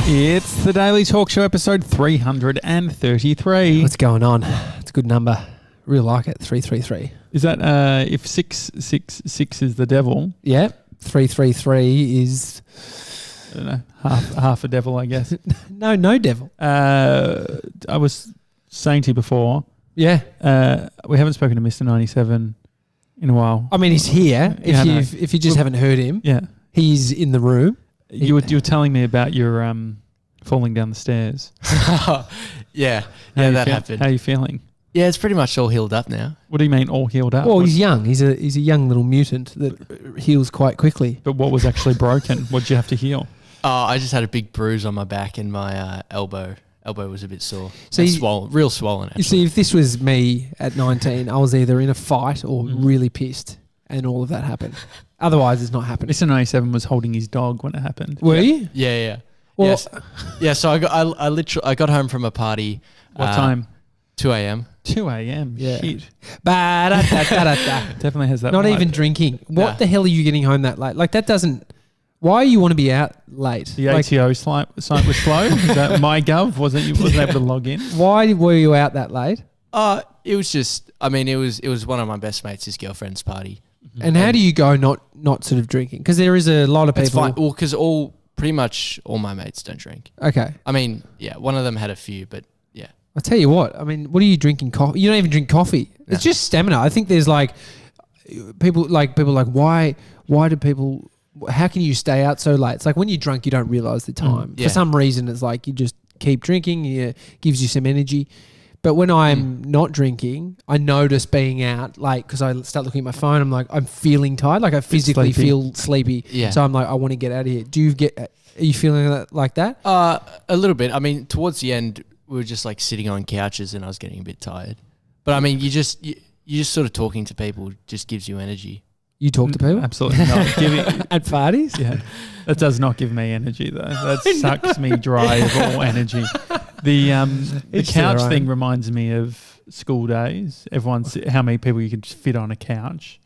It's the Daily Talk Show, episode 333. What's going on? It's a good number. Really like it. 333. Is that if 666 is the devil? Yeah. 333 is I don't know, half a devil, I guess. no devil. I was saying to you before. Yeah. We haven't spoken to Mr. 97 in a while. I mean, he's here. If you just haven't heard him, yeah, he's in the room. You were telling me about your falling down the stairs. Yeah, that happened. How are you feeling? Yeah, it's pretty much all healed up now. What do you mean all healed up? Well, he's young. He's a young little mutant that heals quite quickly. But what was actually broken? What did you have to heal? Oh, I just had a big bruise on my back and my elbow. Elbow was a bit sore. So swollen, real swollen. Actually. You see, if this was me at 19, I was either in a fight or really pissed, and all of that happened. Otherwise, it's not happening. Mr. 97 was holding his dog when it happened. Were you? Yeah. Well, yes. Yeah. So I got home from a party. What time? 2 a.m. 2 a.m. Yeah. Shit. Definitely has that. Not vibe. even drinking. What the hell are you getting home that late? Like that doesn't. Why you want to be out late? The ATO site was slow. Is that MyGov? Wasn't able to log in? Why were you out that late? It was just. I mean, it was one of my best mates' his girlfriend's party. And how do you go not sort of drinking? Because there is a lot of people. It's fine. Well, because pretty much all my mates don't drink. Okay. I mean, yeah, one of them had a few, but yeah. I'll tell you what. I mean, what are you drinking? Coffee? You don't even drink coffee. No. It's just stamina. I think there's people like why do people? How can you stay out so late? It's like when you're drunk, you don't realize the time. For some reason, it's like you just keep drinking. It gives you some energy. But when I'm not drinking, I notice being out, because I start looking at my phone. I'm like, I'm feeling tired. Like I physically feel sleepy. Yeah. So I'm like, I want to get out of here. Are you feeling like that? A little bit. I mean, towards the end, we were just like sitting on couches and I was getting a bit tired. But I mean, you just sort of talking to people just gives you energy. You talk to people? Absolutely not. At parties? Yeah. That does not give me energy though. That sucks me dry of all energy. The couch thing reminds me of school days. How many people you could fit on a couch.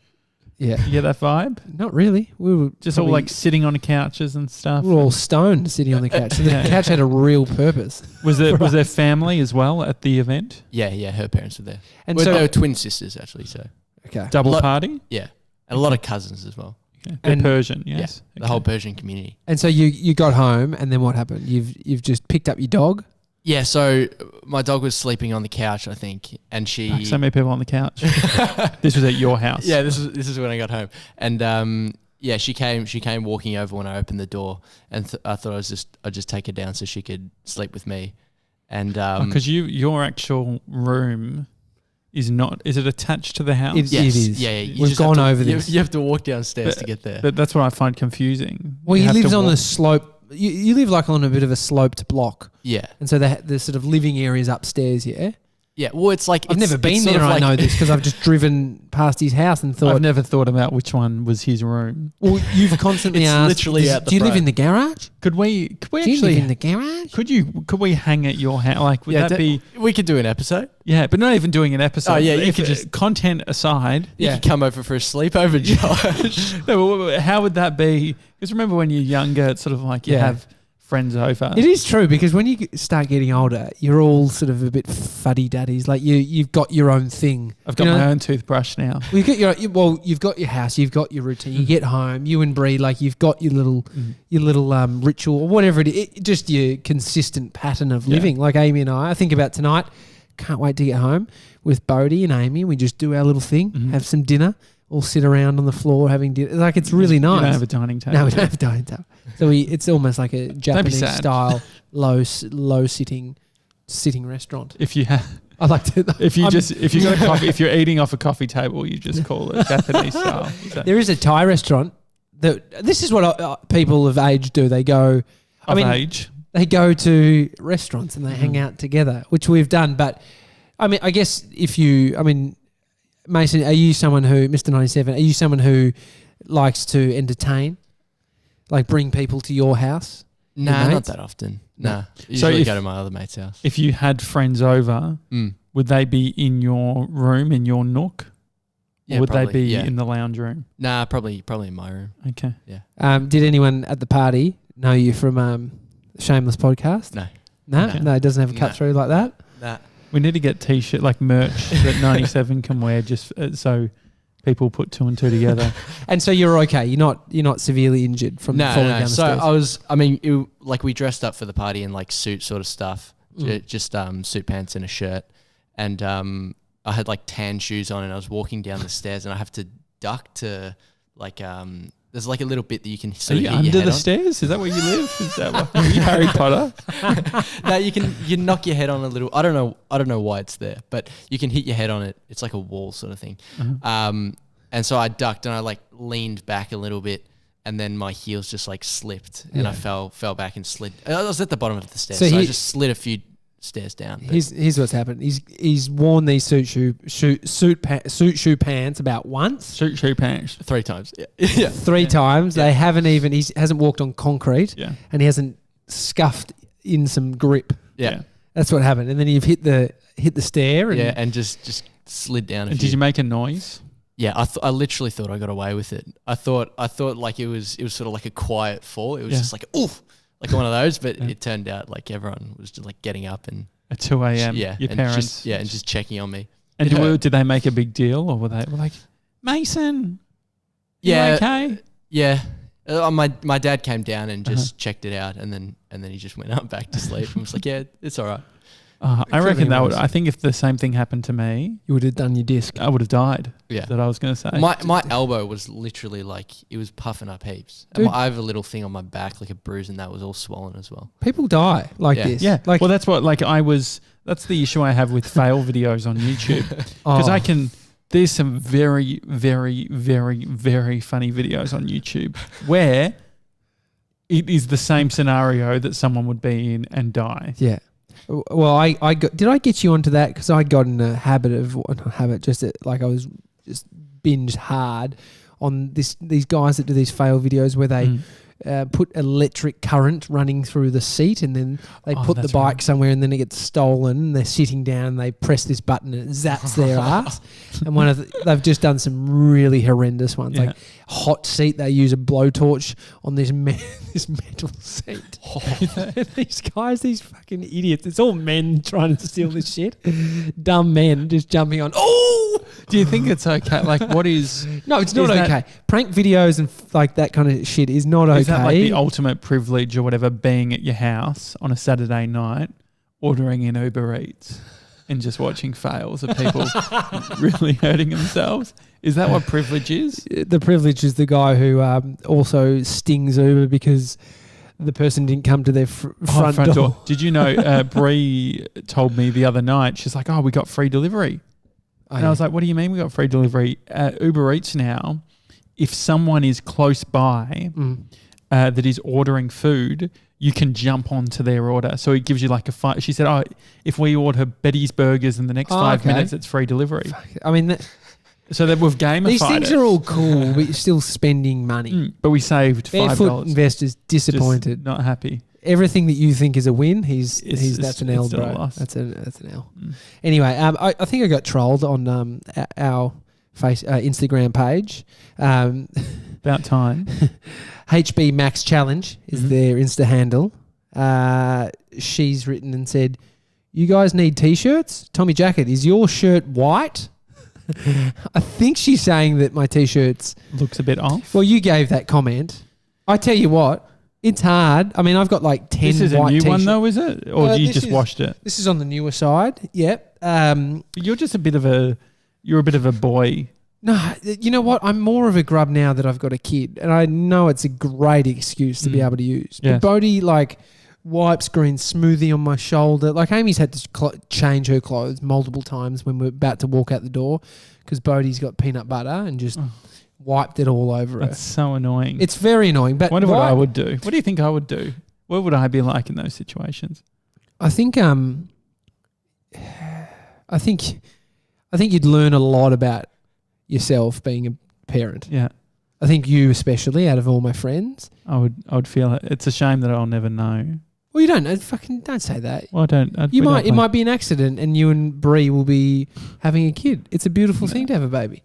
Yeah. You get that vibe? Not really. We were just all like sitting on couches and stuff. We were all stoned sitting on the couch. So the couch had a real purpose. Was there family as well at the event? Yeah. Her parents were there. And they were twin sisters actually. So okay. Double party? Yeah. And a lot of cousins as well. Okay. They're Persian, yes. Yeah, the whole Persian community. And so you got home, and then what happened? You've just picked up your dog? Yeah, so my dog was sleeping on the couch, I think, and she... So many people on the couch. This was at your house. Yeah, this is when I got home. And she came walking over when I opened the door, and I thought I'd just take her down so she could sleep with me. And because your actual room... is it attached to the house? It is. Yeah. We've gone over this. You have to walk downstairs to get there. But that's what I find confusing. Well, he lives on the slope. You live like on a bit of a sloped block. Yeah. And so the sort of living area is upstairs, yeah? Yeah, well, it's like... I've never been there, I know this, because I've just driven past his house and thought... I've never thought about which one was his room. Well, you've constantly asked... literally out the Do you front. live in the garage? Could we Do actually... you live in the garage? Could we hang at your house? Like, would that be... We could do an episode. Yeah, but not even doing an episode. Oh, yeah, you if could just... Content aside... You could come over for a sleepover, Josh. No, how would that be? Because remember when you're younger, it's sort of like you have... friends over. It is true, because when you start getting older, you're all sort of a bit fuddy-duddies. Like you've got your own thing. I've got my own toothbrush now. Well, you've got your house, you've got your routine. You get home, you and Bree, like you've got your little ritual or whatever it is. Just your consistent pattern of living. Like Amy and I think about tonight. Can't wait to get home with Bodie and Amy. We just do our little thing, have some dinner. All sit around on the floor having dinner. Like, it's really nice. You don't have a dining table. No, we don't have a dining table. So it's almost like a Japanese style low sitting restaurant. If you have, I like to. If you got a coffee, if you're eating off a coffee table, you just call it Japanese style. There is a Thai restaurant this is what people of age do. They go They go to restaurants and they hang out together, which we've done. But I mean, I guess Mason, are you someone who, Mr. 97, are you someone who likes to entertain? Like bring people to your house? Nah, not that often. Nah. Usually go to my other mate's house. If you had friends over, would they be in your room, in your nook? Yeah, or would probably, they be in the lounge room? Nah, probably in my room. Okay. Yeah. Did anyone at the party know you from Shameless podcast? No. No, Okay. no, it doesn't have a cut through like that. Nah. We need to get T-shirt like merch that 97 can wear, just so people put 2 and 2 together. And so you're okay. You're not severely injured from falling down the stairs. We dressed up for the party in like suit sort of stuff, just suit pants and a shirt, and I had like tan shoes on, and I was walking down the stairs, and I have to duck to like there's like a little bit that you can sort Are of you hit your under head the on. stairs? Is that where you live? Is that what, are you Harry Potter? No, you knock your head on a little. I don't know why it's there, but you can hit your head on it. It's like a wall sort of thing. Uh-huh. And so I ducked and I like leaned back a little bit, and then my heels just like slipped, and I fell back and slid. I was at the bottom of the stairs, so I just slid a few stairs down. Here's what's happened. He's worn these suit shoe pants about once. Suit shoe pants. 3 times. Yeah. 3 times. Yeah. They haven't even. He hasn't walked on concrete. Yeah. And he hasn't scuffed in some grip. Yeah. That's what happened. And then you've hit the stair. And And just slid down. And did you make a noise? Yeah, I literally thought I got away with it. I thought like it was sort of like a quiet fall. It was just like oof, like one of those. But it turned out like everyone was just like getting up and At 2 a.m. Yeah, Your and parents. and just checking on me. And did they make a big deal, or were they like, Mason? You Yeah, okay? Yeah. My dad came down and just checked it out, and then he just went up back to sleep and was like, yeah, it's all right. I reckon that would. I think if the same thing happened to me, you would have done your disc. I would have died. Yeah. That I was going to say. My elbow was literally like, it was puffing up heaps. And I have a little thing on my back, like a bruise, and that was all swollen as well. People die like this. Yeah. Like, well, that's what, that's the issue I have with fail videos on YouTube. Because there's some very, very, very, very funny videos on YouTube where it is the same scenario that someone would be in and die. Yeah. Well, did I get you onto that? Because I got in a habit of I was just binged hard on these guys that do these fail videos where they put electric current running through the seat, and then they put the bike somewhere, and then it gets stolen. And they're sitting down, and they press this button, and it zaps their ass. And they've just done some really horrendous ones, like hot seat. They use a blowtorch on this metal seat. These guys, these fucking idiots. It's all men trying to steal this shit. Dumb men just jumping on. Oh, do you think it's okay? Like, what is? No, it's not okay. Prank videos and like that kind of shit is not okay. Is that like the ultimate privilege or whatever, being at your house on a Saturday night, ordering in Uber Eats and just watching fails of people really hurting themselves? Is that what privilege is? The privilege is the guy who also stings Uber because the person didn't come to their front door. Did you know, Bree told me the other night, she's like, we got free delivery. I was like, what do you mean we got free delivery? Uber Eats now, if someone is close by that is ordering food, you can jump onto their order. So it gives you like she said, if we order Betty's Burgers in the next 5 minutes, it's free delivery. I mean, so that we've gamified these things are all cool, but you're still spending money. But we saved $5. Barefoot investors disappointed. Just not happy. Everything that you think is a win, that's an L, still bro. a loss. That's an L. Anyway, I think I got trolled on our Instagram page. About time. HB Max Challenge is their Insta handle. She's written and said, "You guys need t-shirts? Tommy Jackett, is your shirt white?" I think she's saying that my t-shirts looks a bit off. Well, you gave that comment. I tell you what, it's hard. I mean, I've got like 10 This is white a new t-shirts. one though, is it? Or you just washed it? This is on the newer side. Yep. You're just a bit of a boy. No, you know what? I'm more of a grub now that I've got a kid, and I know it's a great excuse to be able to use. Yeah. But Bodhi wipes green smoothie on my shoulder. Like Amy's had to change her clothes multiple times when we're about to walk out the door because Bodhi's got peanut butter and just wiped it all over her. That's so annoying. It's very annoying. But wonder what I would do. What do you think I would do? What would I be like in those situations? I think you'd learn a lot about yourself being a parent. Yeah. I think you especially, out of all my friends. I would feel it. It's a shame that I'll never know. Well, you don't know. Fucking don't say that. Well, I don't. It might be an accident, and you and Bree will be having a kid. It's a beautiful thing to have a baby.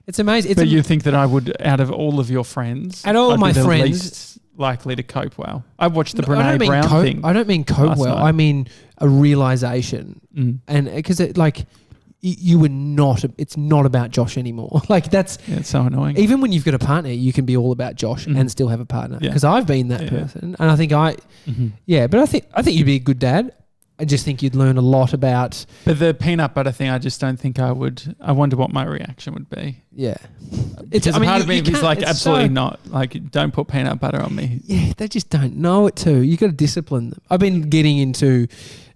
It's amazing. But you think that I would, out of all of your friends, and all I'd my be the friends, least likely to cope well. I watched the No, I don't Brene mean Brown cope, thing. I don't mean cope last well. night. I mean a realization, and because you were not. It's not about Josh anymore. Like that's It's so annoying. even when you've got a partner, you can be all about Josh and still have a partner. Yeah. Because I've been that person, and I think but I think you'd be a good dad. I just think you'd learn a lot about. But the peanut butter thing, I just don't think I would. I wonder what my reaction would be. Yeah, Because part of me is can't- like, it's absolutely so- not. Like, don't put peanut butter on me. Yeah, they just don't know it too. You got to discipline them. I've been getting into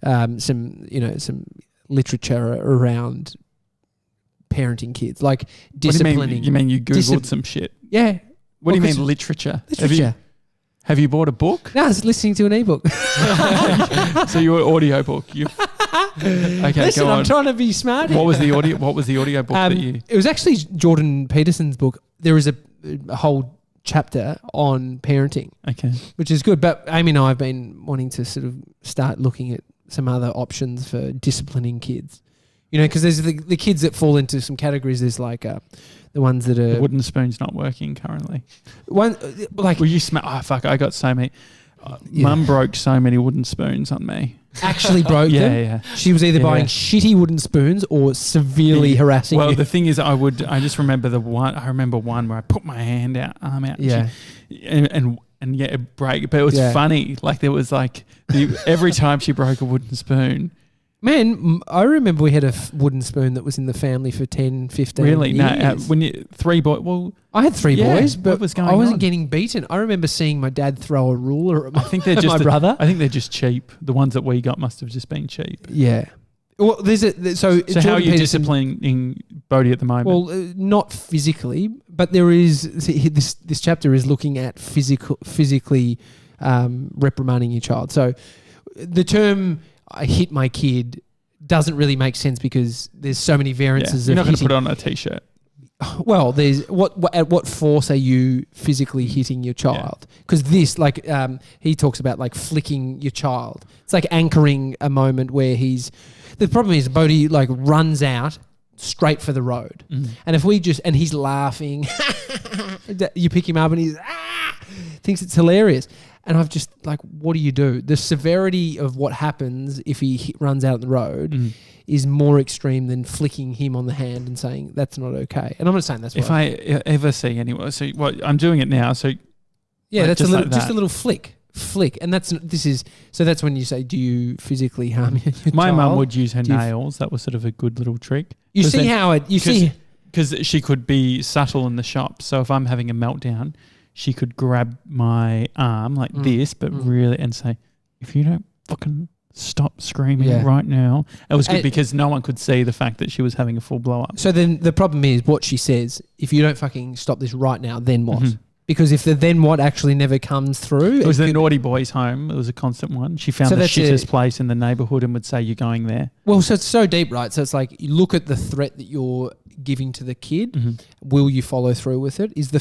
some literature around parenting kids, like disciplining. What do you mean you Googled some shit? Yeah. What do you Well, mean 'cause literature? Literature. Have you bought a book? No, I was listening to an ebook. So you were audio book. Okay, Listen, go on. I'm trying to be smart. What was the audio book that you? It was actually Jordan Peterson's book. There is a whole chapter on parenting, Okay. which is good. But Amy and I have been wanting to sort of start looking at some other options for disciplining kids. You know, because there's the kids that fall into some categories. There's like the ones that The are wooden spoon's not working currently. one like Will you smell? Oh fuck! I got so many. Yeah. Mum broke so many wooden spoons on me. actually broke Yeah, them. yeah. She was either Yeah. buying shitty wooden spoons or severely harassing Well, you. the thing is, I just remember I remember one where I put my arm out. Yeah. And yeah, it broke. But it was Yeah. funny. Like there was every time she broke a wooden spoon. Man, I remember we had a wooden spoon that was in the family for 10, 15 Really? years. No. When you 3 boys. Well, I had 3 Yeah, boys, what but was going I wasn't on? getting beaten. I remember seeing my dad throw a ruler at my, I think they're at just my brother. I think they're just cheap. The ones that we got must have just been cheap. Yeah. Well, So Jordan how are you Peterson- disciplining Bodhi at the moment? Well, not physically, but there is this chapter is looking at physically reprimanding your child. So the term "I hit my kid" doesn't really make sense because there's so many variances. You're not of going to hitting. put it on a t-shirt. Well, there's at what force are you physically hitting your child? Because he talks about like flicking your child. It's like anchoring a moment where the problem is Bodhi like runs out straight for the road. And if and he's laughing, you pick him up and he's thinks it's hilarious. And I've just like, what do you do? The severity of what happens if he runs out on the road is more extreme than flicking him on the hand and saying that's not okay. And I'm not saying that's what If I ever see anyone, so what I'm doing it now. So that's just just a little flick, and that's when you say, do you physically harm your my child? mum would use her Do you nails. That was sort of a good little trick. You see how it? You see, because she could be subtle in the shop. So if I'm having a meltdown, she could grab my arm like this, but really, and say, if you don't fucking stop screaming right now. It was good because no one could see the fact that she was having a full blow up. So then the problem is what she says, if you don't fucking stop this right now, then what? Because if the then what actually never comes through. It was the naughty boy's home. It was a constant one. She found the shittest place in the neighbourhood and would say, you're going there. Well, so it's so deep, right? So it's like you look at the threat that you're giving to the kid. Will you follow through with it? Is the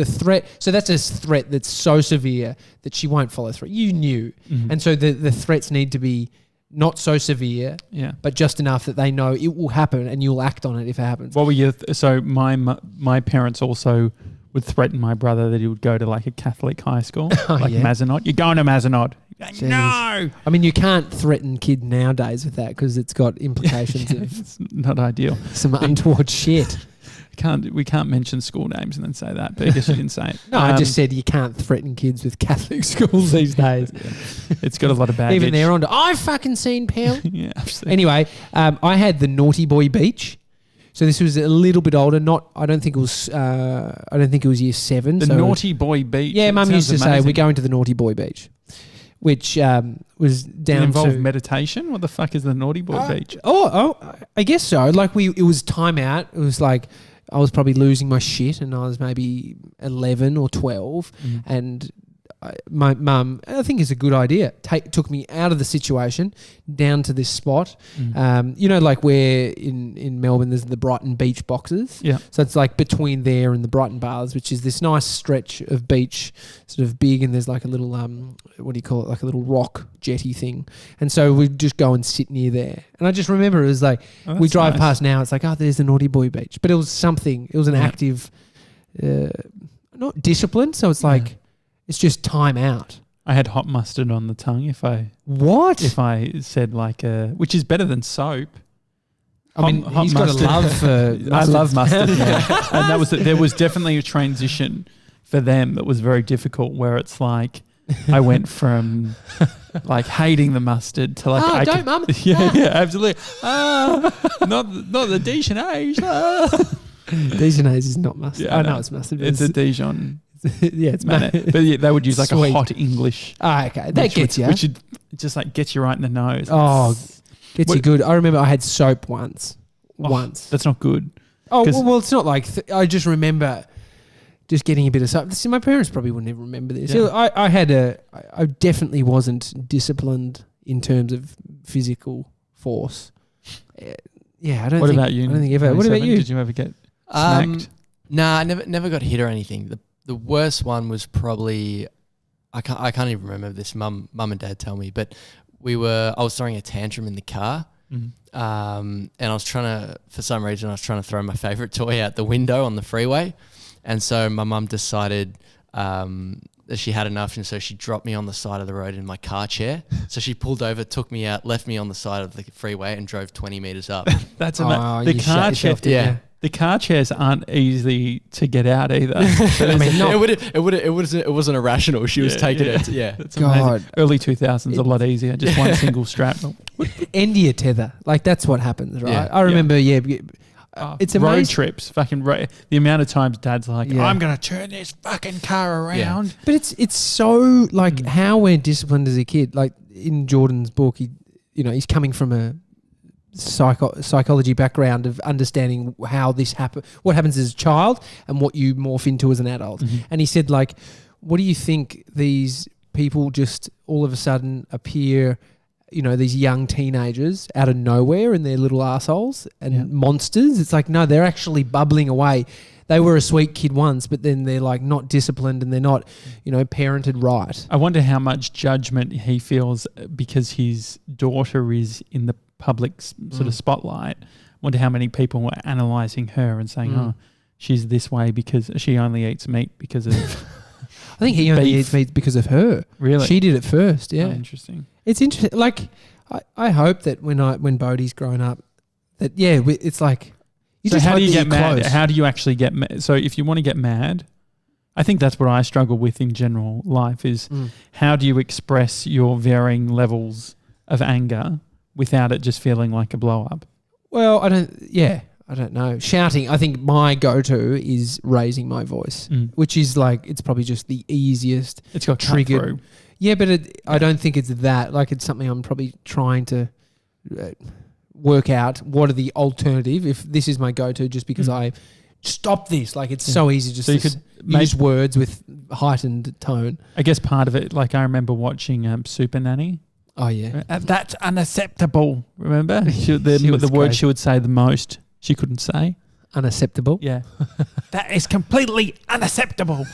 threat... So that's a threat that's so severe that she won't follow through. You knew. And so the threats need to be not so severe, but just enough that they know it will happen and you'll act on it if it happens. What were you... So my parents also... would threaten my brother that he would go to like a Catholic high school, Mazenod. You're going to Mazenod. No! I mean, you can't threaten kids nowadays with that because it's got implications of it's not ideal. Some untoward shit. We can't mention school names and then say that, but I guess you didn't say it. No, I just said you can't threaten kids with Catholic schools these days. It's got a lot of baggage. Even they're on to, I've fucking seen Pell. Yeah, absolutely. Anyway, I had the Naughty Boy Beach. So this was a little bit older. I don't think it was year 7. The Naughty Boy Beach. Yeah, Mum used to say we're going to the Naughty Boy Beach, which was down. Involved meditation. What the fuck is the Naughty Boy Beach? I guess so. Like it was time out. It was like I was probably losing my shit, and I was maybe 11 or 12, and my mum, I think it's a good idea, took me out of the situation down to this spot. You know, like where in Melbourne there's the Brighton beach boxes. Yeah. So it's like between there and the Brighton Baths, which is this nice stretch of beach, sort of big, and there's like a little, what do you call it, like a little rock jetty thing. And so we'd just go and sit near there. And I just remember it was like, we drive past now, it's like, oh, there's the Naughty Boy Beach. But it was something, it was an active, not discipline. So it's like, It's just time out. I had hot mustard on the tongue if I said like which is better than soap. I mean, he's got a love for mustard. I love mustard, yeah. And there was definitely a transition for them that was very difficult where it's like I went from like hating the mustard to like Mum. Yeah, absolutely. Not the Dijonnaise. Dijonnaise is not mustard. Yeah, no, it's mustard. It's a Dijon. Yeah, it's mustard. But yeah, they would use like Sweet. a hot English. Okay, that gets you. Which just like gets you right in the nose. Oh, gets you good. I remember I had soap once. That's not good. Oh, well, it's not like I just remember just getting a bit of soap. See, my parents probably wouldn't even remember this. Yeah. I definitely wasn't disciplined in terms of physical force. Yeah, I don't. What think, about you? I don't think ever. What about you? Did you ever get smacked? Nah, I never got hit or anything. The worst one was probably I can't even remember this. Mum and Dad tell me, but I was throwing a tantrum in the car. Mm-hmm. And I was for some reason I was trying to throw my favourite toy out the window on the freeway. And so my mum decided that she had enough, and so she dropped me on the side of the road in my car chair. So she pulled over, took me out, left me on the side of the freeway and drove 20 metres up. That's amazing. The car chair. Yeah. The car chairs aren't easy to get out either. I mean, it wasn't irrational. She was taking it. Yeah. That's God. amazing. Early 2000s, a lot easier. Just one single strap. End of your tether. Like, that's what happens, right? Yeah. I remember, it's amazing. Road trips, the amount of times Dad's like, I'm going to turn this fucking car around. Yeah. But it's so, like, how we're disciplined as a kid. Like, in Jordan's book, he's coming from a psychology background of understanding how this what happens as a child and what you morph into as an adult. Mm-hmm. And he said, like, what do you think these people just all of a sudden appear, these young teenagers out of nowhere and they're little assholes and monsters? It's like, no, they're actually bubbling away. They were a sweet kid once, but then they're like not disciplined and they're not, parented right. I wonder how much judgment he feels because his daughter is in the public sort of spotlight. Wonder how many people were analysing her and saying, oh, she's this way because she only eats meat because of I think he only eats meat because of her. Really? She did it first, yeah. Oh, interesting. It's interesting. Like, I hope that when Bodhi's grown up, that, it's like, how do you get mad? Close. How do you actually get mad? So if you want to get mad, I think that's what I struggle with in general life is how do you express your varying levels of anger without it just feeling like a blow up? Well, I don't know. Shouting, I think my go-to is raising my voice, which is like, it's probably just the easiest. It's got triggered. Yeah, but I don't think it's that. Like, it's something I'm probably trying to work out. What are the alternative if this is my go-to just because I stop this? Like, it's so easy just to use words with heightened tone. I guess part of it, like I remember watching Super Nanny. Oh, yeah. That's unacceptable. Remember? The word she would say the most, she couldn't say. Unacceptable? Yeah. That is completely unacceptable.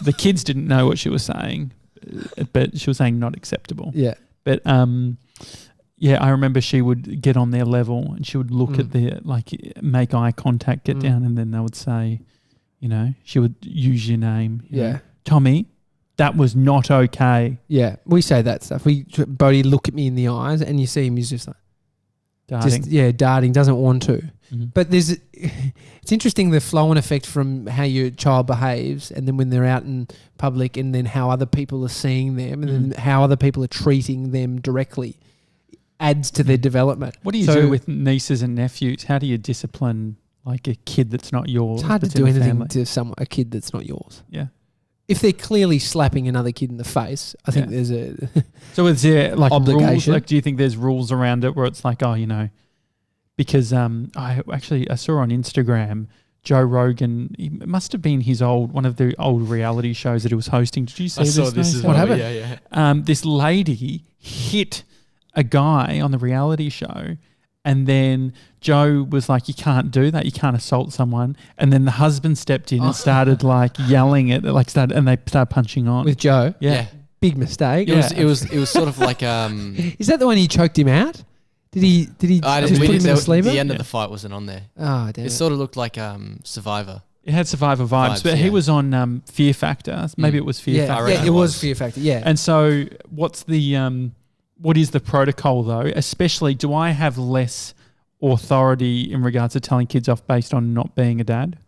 The kids didn't know what she was saying, but she was saying not acceptable. Yeah. But, I remember she would get on their level and she would look at make eye contact, get down, and then they would say, she would use your name. You know, Tommy, that was not okay. Yeah, we say that stuff. Bodhi look at me in the eyes and you see him, he's just like, darting. Darting, doesn't want to. Mm-hmm. But it's interesting the flow and effect from how your child behaves and then when they're out in public and then how other people are seeing them and then how other people are treating them directly adds to their development. What do you do with nieces and nephews? How do you discipline like a kid that's not yours? It's hard to do anything to a kid that's not yours. Yeah. If they're clearly slapping another kid in the face, I think there's a so is there like obligation. Rules? Like, do you think there's rules around it where it's like, because I saw on Instagram Joe Rogan. It must have been one of the old reality shows that he was hosting. Did you see this? I saw this as what well. happened? Yeah. This lady hit a guy on the reality show. And then Joe was like, you can't do that. You can't assault someone. And then the husband stepped in and started like yelling at, and they started punching on. With Joe? Yeah. Big mistake. It was sort of like Is that the one he choked him out? Did he just put him in a sleeper? The end of the fight wasn't on there. Oh, damn. It sort of looked like Survivor. It had Survivor vibes, but he was on Fear Factor. Maybe it was Fear Factor. Yeah, it was Fear Factor, yeah. And so what is the protocol though? Especially, do I have less authority in regards to telling kids off based on not being a dad?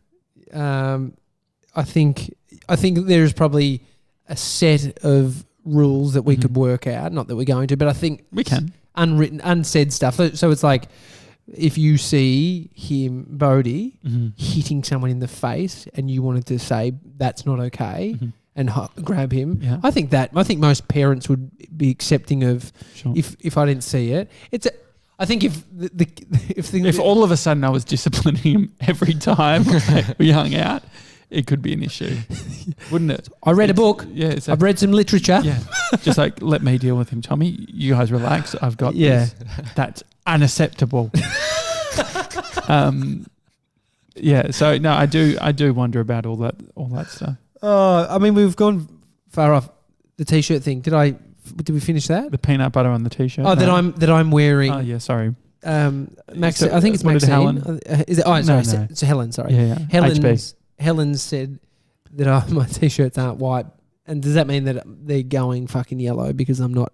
I think there's probably a set of rules that we could work out. Not that we're going to, but I think we can. Unwritten, unsaid stuff. So it's like if you see him, Bodhi, hitting someone in the face, and you wanted to say that's not okay. And grab him. Yeah. I think most parents would be accepting of if I didn't see it. I think if all of a sudden I was disciplining him every time we hung out, it could be an issue, wouldn't it? I read a book. Yeah, I've read some literature. Yeah, just like let me deal with him, Tommy. You guys relax. I've got this. That's unacceptable. Yeah. So no, I do wonder about all that stuff. I mean, we've gone far off the t-shirt thing. Did we finish that? The peanut butter on the t-shirt. Oh, no. that I'm wearing. Oh yeah, sorry. Max, I think it's Maxine. Helen? Is it? Oh, sorry, No. It's Helen. Sorry. Yeah. Helen said that my t-shirts aren't white, and does that mean that they're going fucking yellow because I'm not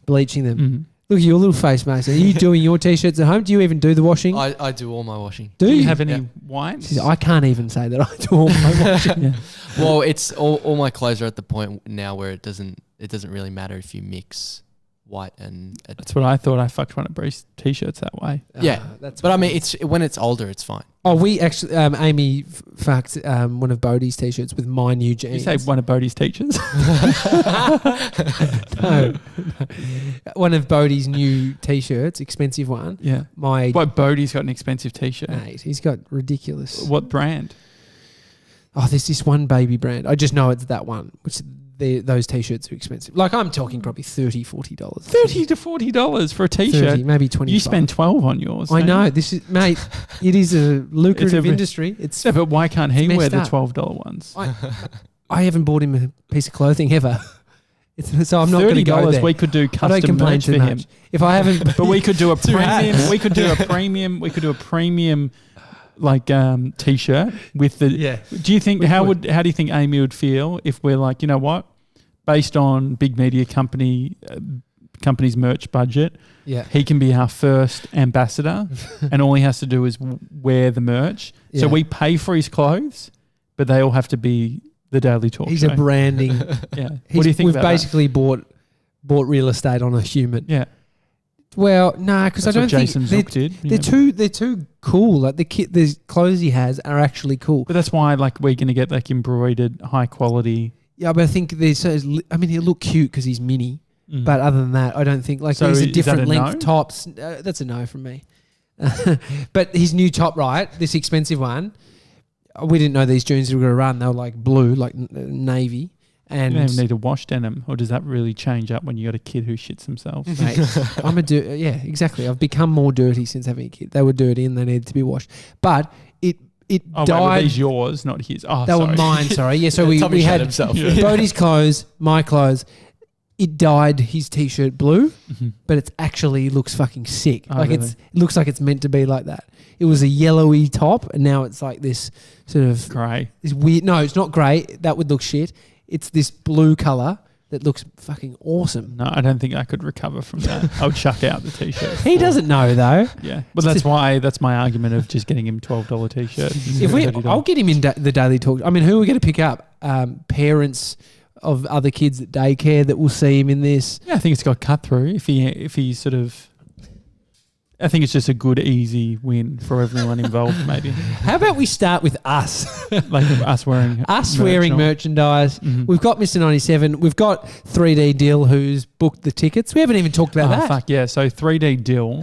bleaching them? Mm-hmm. Look at your little face, Mason. Are you doing your t-shirts at home? Do you even do the washing? I do all my washing. Do you have any white? I can't even say that I do all my washing. Yeah. Well, it's all my clothes are at the point now where it doesn't really matter if you mix white and. That's what I thought. I fucked one of Bruce's t-shirts that way. Yeah, but I mean, it's when it's older, it's fine. Oh, we actually, Amy fucked one of Bodhi's t-shirts with my new jeans. You say one of Bodhi's teachers? No. One of Bodhi's new t-shirts, expensive one. Yeah. Bodhi's got an expensive t-shirt. Mate, he's got ridiculous. What brand? Oh, there's this one baby brand. I just know it's that one, which those t-shirts are expensive. Like I'm talking probably $30, $40. $30 to $40 for a t-shirt. 30, maybe 25. You spend $12 on yours. I know. This is, mate, it is a lucrative industry. Yeah, but why can't he wear the $12 ones? I haven't bought him a piece of clothing ever. So I'm not going to go there. We could do custom I don't complain merch too for much. him. If I haven't, but we could do a premium. We could do a premium like t-shirt with the. Yeah. Do you think how do you think Amy would feel if we're like, you know what, based on big media company's merch budget, he can be our first ambassador, and all he has to do is wear the merch. Yeah. So we pay for his clothes, but they all have to be the Daily Talk He's Show. A branding. Yeah. What do you think? We've basically bought real estate on a human. Yeah. Well, no, because I don't Jason think they're too cool. Like the clothes he has are actually cool. But that's why like we're gonna get like embroidered, high quality. Yeah, but I think he'll look cute because he's mini. But other than that, I don't think like these are different length tops. That's a no from me. But his new top, right? This expensive one. We didn't know these jeans were going to run. They were like blue, like navy. And you don't even need a wash denim, or does that really change up when you got a kid who shits themselves? Mate, yeah, exactly. I've become more dirty since having a kid. They were dirty and they needed to be washed. But it died. Wait, were these yours, not his? Oh, they were mine. Sorry. Yeah. So we had himself. Bodhi's clothes, my clothes. It dyed his t-shirt blue, but it actually looks fucking sick. Oh, really? It looks like it's meant to be like that. It was a yellowy top, and now it's like this sort of grey. This weird. No, it's not grey. That would look shit. It's this blue colour that looks fucking awesome. No, I don't think I could recover from that. I would chuck out the t-shirt. He doesn't know though. Yeah, but that's my argument of just getting him $12 t-shirt. I'll get him in the Daily Talk. I mean, who are we going to pick up? Parents of other kids at daycare that will see him in this. Yeah, I think it's got cut through. If he sort of, I think it's just a good, easy win for everyone involved. Maybe. How about we start with us, like us wearing merchandise. Mm-hmm. We've got Mr. 97. We've got 3D Dill who's booked the tickets. We haven't even talked about that. Fuck yeah! So 3D Dill.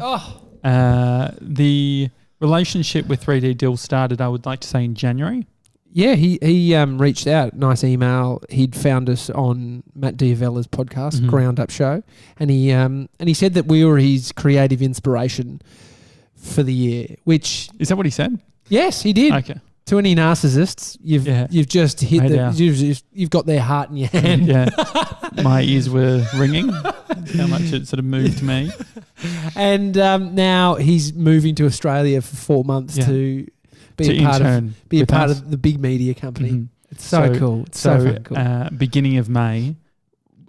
The relationship with 3D Dill started, I would like to say, in January. Yeah, he reached out, nice email. He'd found us on Matt Diavella's podcast, Ground Up Show, and he said that we were his creative inspiration for the year. Which is that what he said? Yes, he did. Okay. To any narcissists, you've just hit you've got their heart in your hand. Yeah, my ears were ringing. How much it sort of moved me. And now he's moving to Australia for 4 months to be a part us. of the big media company. Mhm. It's so cool. It's so fucking cool. Beginning of May,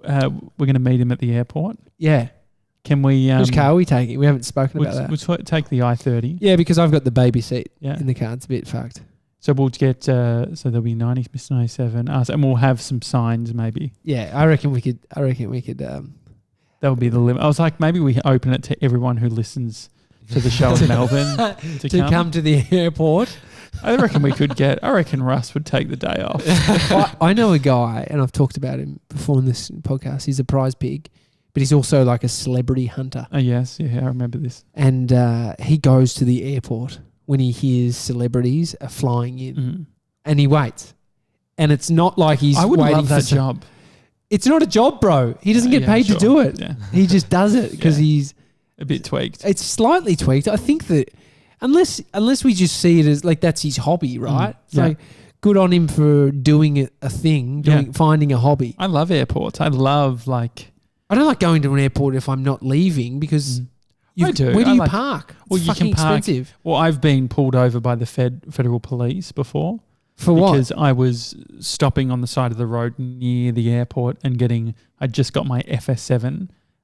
we're going to meet him at the airport. Yeah. Can we? Which car are we taking? We haven't spoken about that. We'll take the I-30. Yeah, because I've got the baby seat Yeah. in the car. It's a bit fucked. So we'll get. So there'll be 90, Mr. 97, us, and we'll have some signs maybe. Yeah, I reckon we could. That would be the limit. I was like, maybe we open it to everyone who listens to the show in Melbourne to come to the airport. I reckon we could get. I reckon Russ would take the day off. I know a guy, and I've talked about him before in this podcast. He's a prize pig, but he's also like a celebrity hunter. Oh yes, yeah, I remember this. And he goes to the airport when he hears celebrities are flying in, and he waits. And it's not like he's. I would waiting love that job. It's not a job, bro. He doesn't get paid to do it. Yeah. He just does it because he's a bit tweaked. It's slightly tweaked. I think that unless we just see it as like that's his hobby, right? It's like good on him for doing a thing, finding a hobby. I love airports. I love I don't like going to an airport if I'm not leaving because I do. Where do you park? Well, It's you fucking can park. expensive. Well, I've been pulled over by the federal police before. For what? Because I was stopping on the side of the road near the airport and I just got my FS7,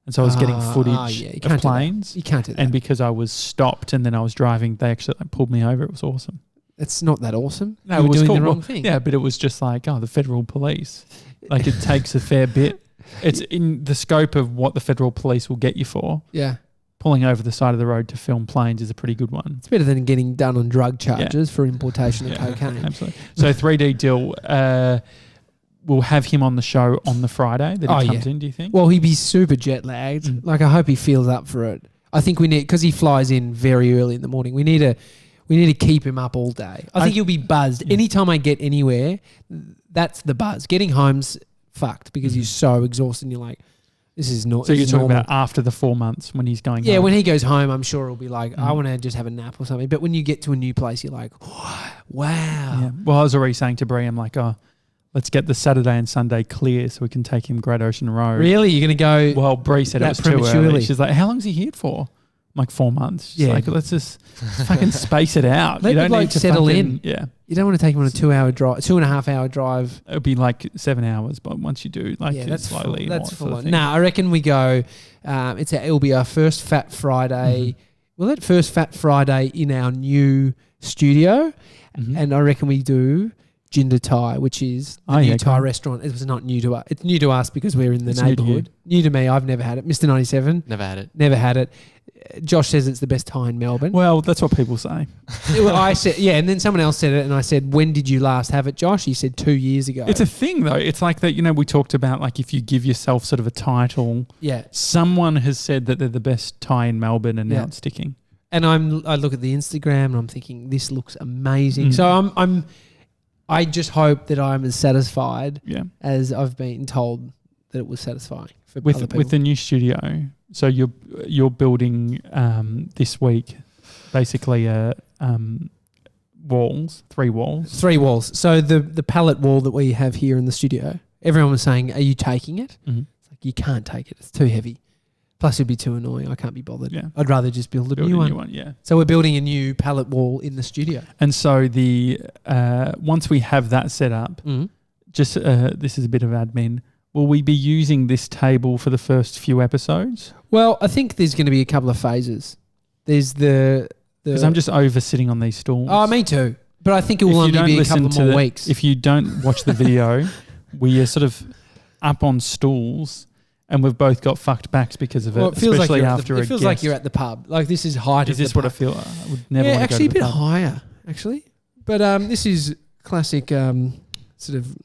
and so I was getting footage of planes. You can't do that. And because I was stopped and then I was driving, they actually pulled me over. It was awesome. It's not that awesome. No, you were it was doing cool. the wrong thing. Yeah, but it was just like, the federal police. Like it takes a fair bit. It's in the scope of what the federal police will get you for. Yeah. Pulling over the side of the road to film planes is a pretty good one. It's better than getting done on drug charges for importation of cocaine. Absolutely. So 3D Dill, we'll have him on the show on the Friday that he comes in, do you think? Well, he'd be super jet lagged. Like I hope he feels up for it. I think we need, because he flies in very early in the morning, we need to keep him up all day. I think he'll be buzzed. Yeah. Anytime I get anywhere, that's the buzz. Getting home's fucked because you're so exhausted and you're like, this is not. So you're talking about after the 4 months when he's going home? Yeah, when he goes home, I'm sure he'll be like, I want to just have a nap or something. But when you get to a new place, you're like, wow. Yeah. Well, I was already saying to Brie, I'm like, let's get the Saturday and Sunday clear so we can take him Great Ocean Road. Really? You're going to go? Well, Brie said it was too early. She's like, how long's he here for? I'm like 4 months. She's like, let's just fucking space it out. Let the bloke settle in. Yeah. You don't want to take him on a 2.5 hour drive. It would be like 7 hours, but once you do, that's slowly. That's full on. I reckon we go. It'll be our first Fat Friday. Well, that first Fat Friday in our new studio, and I reckon we do Ginger Thai, which is the new Thai restaurant. It was not new to us. It's new to us because we're in the neighbourhood. New to me. I've never had it. Mr. 97. Never had it. Josh says it's the best Thai in Melbourne. Well, that's what people say. Well, I said, and then someone else said it, and I said, when did you last have it, Josh? He said 2 years ago. It's a thing, though. It's like that, we talked about, like, if you give yourself sort of a title. Yeah. Someone has said that they're the best Thai in Melbourne, and now it's sticking. And I look at the Instagram, and I'm thinking, this looks amazing. So I just hope that I'm as satisfied as I've been told that it was satisfying for other people. With the new studio. So you're building this week basically walls, 3 walls. 3 walls. So the pallet wall that we have here in the studio, everyone was saying, are you taking it? It's like, you can't take it. It's too heavy. Plus it'd be too annoying. I can't be bothered. Yeah. I'd rather just build a new one. Yeah. So we're building a new pallet wall in the studio. And so once we have that set up, just this is a bit of admin. Will we be using this table for the first few episodes? Well, I think there's going to be a couple of phases. There's because I'm just over sitting on these stools. Oh, me too. But I think it will only be a couple more weeks. If you don't watch the video, we are sort of up on stools and we've both got fucked backs because of it. Well, it feels especially like after it feels like you're at the pub. Like this is height. Is this what I feel? I would never. Yeah, want to actually go to a bit the pub. higher, actually. But this is classic sort of.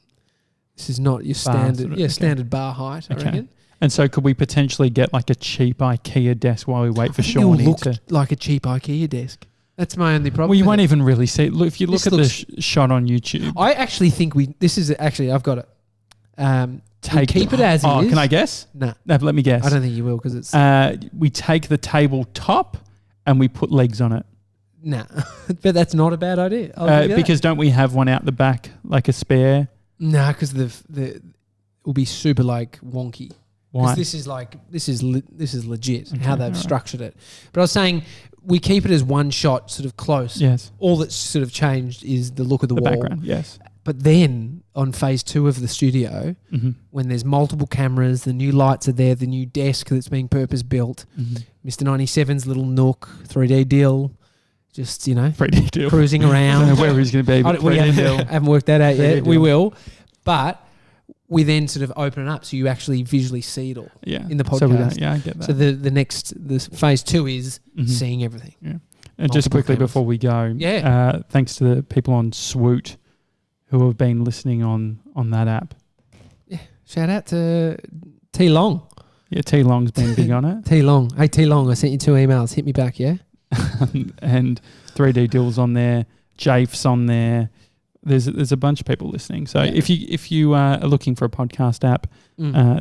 This is not your standard, standard bar height, I reckon. And so could we potentially get like a cheap IKEA desk while we wait for Shawnee to... look like a cheap IKEA desk. That's my only problem. Well, you won't even really see it. Look, if you look at the shot on YouTube. I actually think I've got it. Keep it as is. Oh, can I guess? No, let me guess. I don't think you will because it's... we take the table top and we put legs on it. Nah, but that's not a bad idea. Because don't we have one out the back, like a spare? Nah, because it will be super like wonky. Why? This is legit how they've structured it. But I was saying we keep it as one shot, sort of close. Yes. All that's sort of changed is the look of the wall. background. Yes. But then on phase 2 of the studio, when there's multiple cameras, the new lights are there, the new desk that's being purpose built, Mr. 97's little nook, 3D deal, just 3D deal. cruising around. I don't know where he's going to be. But We 3D deal. haven't worked that out yet. 3D We deal. will, but we then sort of open it up so you actually visually see it all. Yeah. In the So we don't, podcast. I get that. So the phase 2 is seeing everything. Yeah. And just Multiple quickly cameras. before we go, Yeah. thanks to the people on Swoot who have been listening on that app. Shout out to T Long. Yeah, T Long's been big on it. T Long. Hey T Long, I sent you 2 emails. Hit me back, yeah? And 3D Deal's on there. Jafe's on there. There's a bunch of people listening. So if you are looking for a podcast app,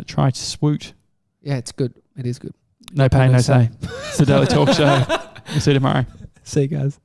try Swoot. Yeah, it's good. It is good. No pay, no say. It's the Daily Talk Show. We'll see you tomorrow. See you guys.